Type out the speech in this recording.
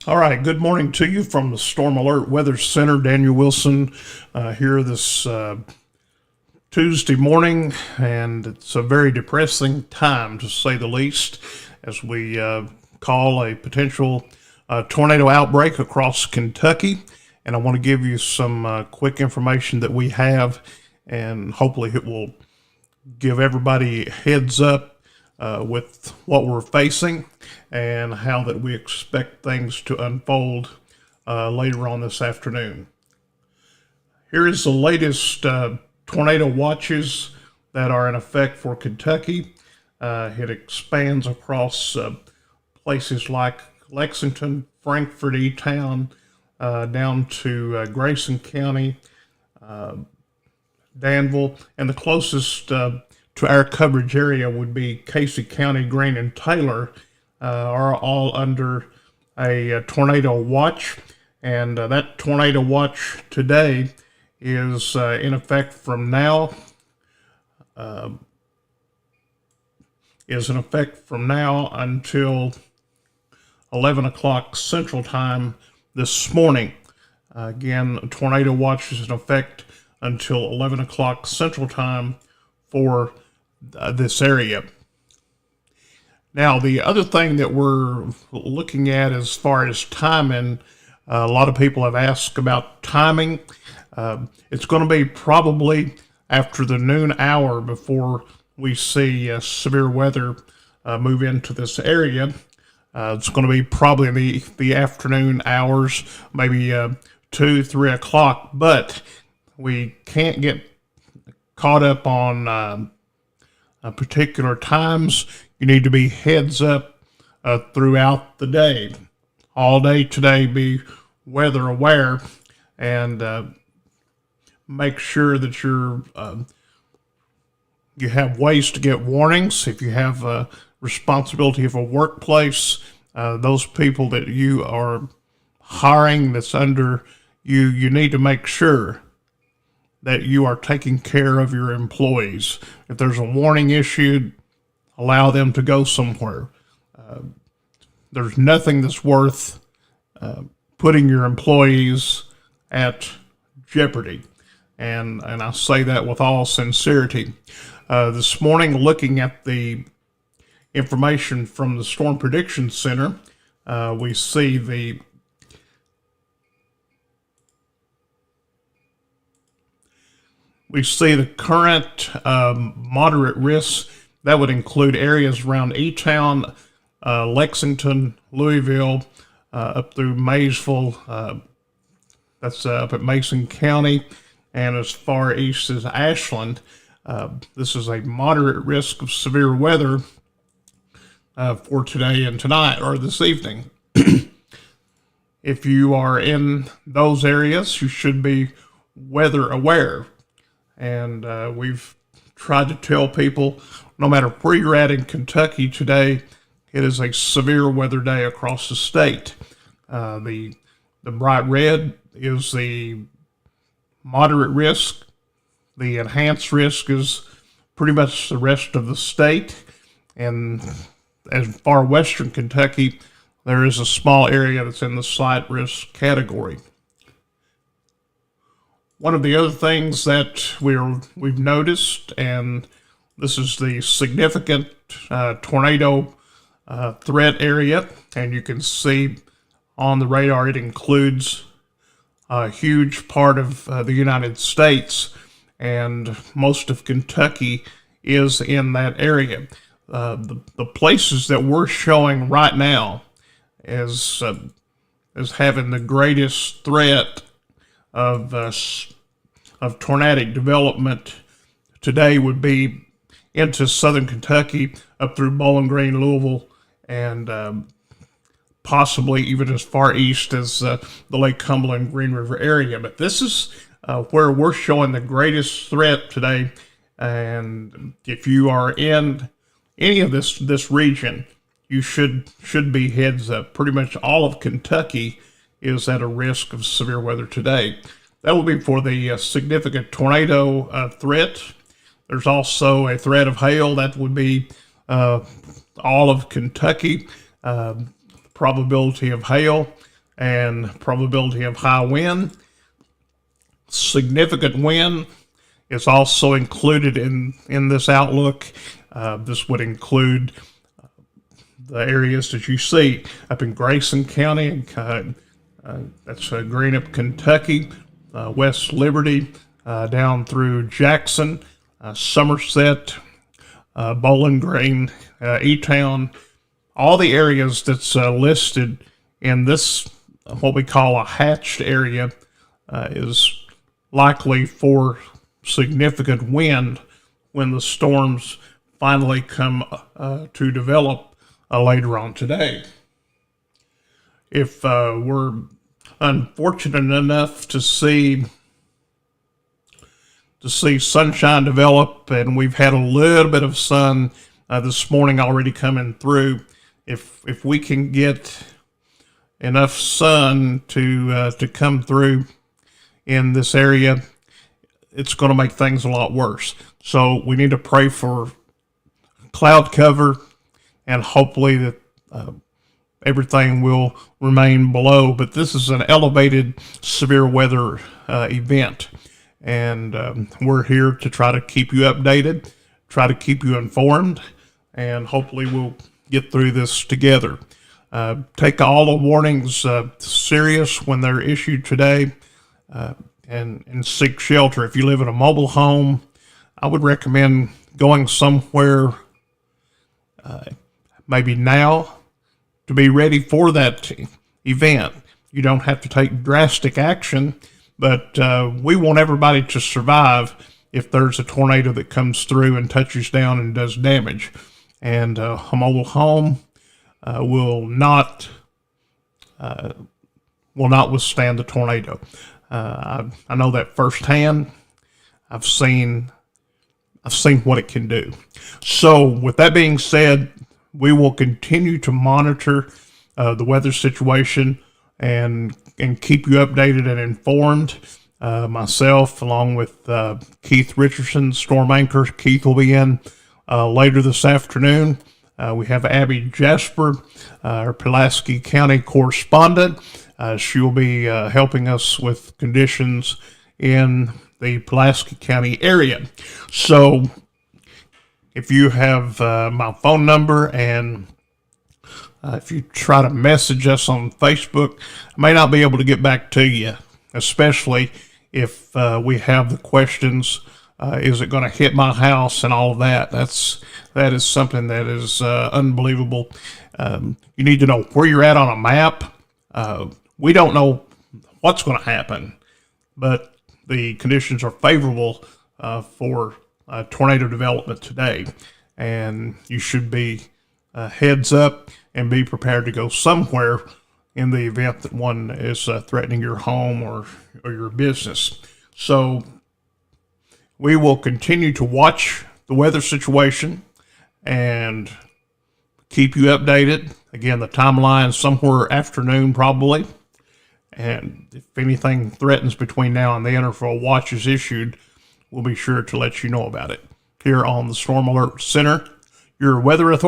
All right, good morning to you from the Storm Alert Weather Center. Daniel Wilson here this Tuesday morning, and it's a very depressing time to say the least as we call a potential tornado outbreak across Kentucky. And I want to give you some quick information that we have, and hopefully it will give everybody a heads up with what we're facing and how that we expect things to unfold later on this afternoon. Here is the latest tornado watches that are in effect for Kentucky. It expands across places like Lexington, Frankfort, E-Town, down to Grayson County, Danville, and the closest to our coverage area would be Casey County, Greene, and Taylor, are all under a tornado watch. And that tornado watch today is in effect from now. Until 11 o'clock Central Time this morning. Again, a tornado watch is in effect until 11 o'clock Central Time for this area. Now, the other thing that we're looking at as far as timing, a lot of people have asked about timing. It's going to be probably after the noon hour before we see severe weather move into this area. It's going to be probably in the afternoon hours, maybe 2, 3 o'clock, but we can't get caught up on particular times. You need to be heads up throughout the day. All day today, be weather aware and make sure that you have ways to get warnings. If you have a responsibility of a workplace, those people that you are hiring that's under you, you need to make sure that you are taking care of your employees. If there's a warning issued, allow them to go somewhere. There's nothing that's worth putting your employees at jeopardy. And I say that with all sincerity. This morning, looking at the information from the Storm Prediction Center, we see the current moderate risks. That would include areas around E-Town, Lexington, Louisville, up through Maysville. That's up at Mason County, and as far east as Ashland. This is a moderate risk of severe weather for today and tonight, or this evening. If you are in those areas, you should be weather aware. And we've tried to tell people, no matter where you're at in Kentucky today, it is a severe weather day across the state. The bright red is the moderate risk. The enhanced risk is pretty much the rest of the state. And as far western Kentucky, there is a small area that's in the slight risk category. One of the other things that we've noticed, and this is the significant tornado threat area, and you can see on the radar it includes a huge part of the United States, and most of Kentucky is in that area. The places that we're showing right now as having the greatest threat of tornadic development today would be into southern Kentucky, up through Bowling Green, Louisville, and possibly even as far east as the Lake Cumberland, Green River area. But this is where we're showing the greatest threat today. And if you are in any of this region, you should be heads up. Pretty much all of Kentucky is at a risk of severe weather today. That will be for the significant tornado threat. There's also a threat of hail. That would be all of Kentucky. Probability of hail. and probability of high wind. Significant wind is also included in this outlook. This would include the areas that you see up in Grayson County, that's Greenup, Kentucky, West Liberty, down through Jackson, Somerset, Bowling Green, E-Town, all the areas that's listed in this, what we call a hatched area, is likely for significant wind when the storms finally come to develop later on today. If we're unfortunate enough to see sunshine develop, and we've had a little bit of sun this morning already coming through, if we can get enough sun to come through in this area, it's going to make things a lot worse. So we need to pray for cloud cover, and hopefully that everything will remain below. But this is an elevated severe weather event, and we're here to try to keep you updated, try to keep you informed, and hopefully we'll get through this together. Take all the warnings serious when they're issued today, and seek shelter. If you live in a mobile home, I would recommend going somewhere maybe now to be ready for that event. You don't have to take drastic action, but we want everybody to survive if there's a tornado that comes through and touches down and does damage. And a mobile home will not withstand the tornado. I know that firsthand. I've seen what it can do. So with that being said, we will continue to monitor the weather situation and keep you updated and informed. Myself, along with Keith Richardson, storm anchor. Keith will be in later this afternoon. We have Abby Jasper, our Pulaski County correspondent. She will be helping us with conditions in the Pulaski County area. So if you have my phone number, and if you try to message us on Facebook, I may not be able to get back to you, especially if we have the questions, is it going to hit my house and all of that. That is something that is unbelievable. You need to know where you're at on a map. We don't know what's going to happen, but the conditions are favorable for tornado development today, and you should be heads up and be prepared to go somewhere in the event that one is threatening your home or your business. So we will continue to watch the weather situation and keep you updated. Again, the timeline somewhere afternoon probably. And if anything threatens between now and then, or if a watch is issued, we'll be sure to let you know about it. Here on the Storm Alert Center, your weather authority.